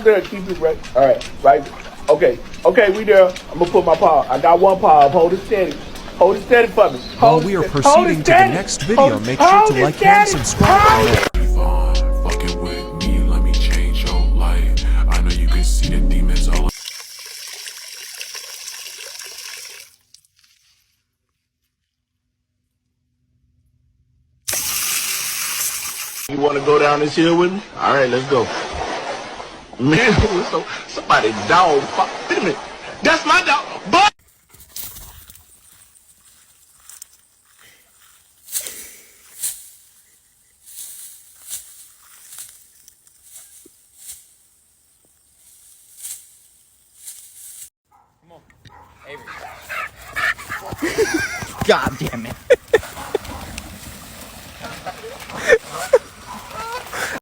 There, keep it right. All right, right. Okay, okay, we there. I'm gonna put my paw. I got one paw up. Hold it steady. Hold it steady for me. While Hold we are it, hold proceeding it to the steady. next video, Hold- make sure hold to it like and steady. subscribe Hold below. it. Yvonne, fucking with me, let me change your life. I know you can see the demons all. You want to go down this hill with me? All right, let's go. Man, so somebody dog. Wait a minute. That's my dog. But God damn it.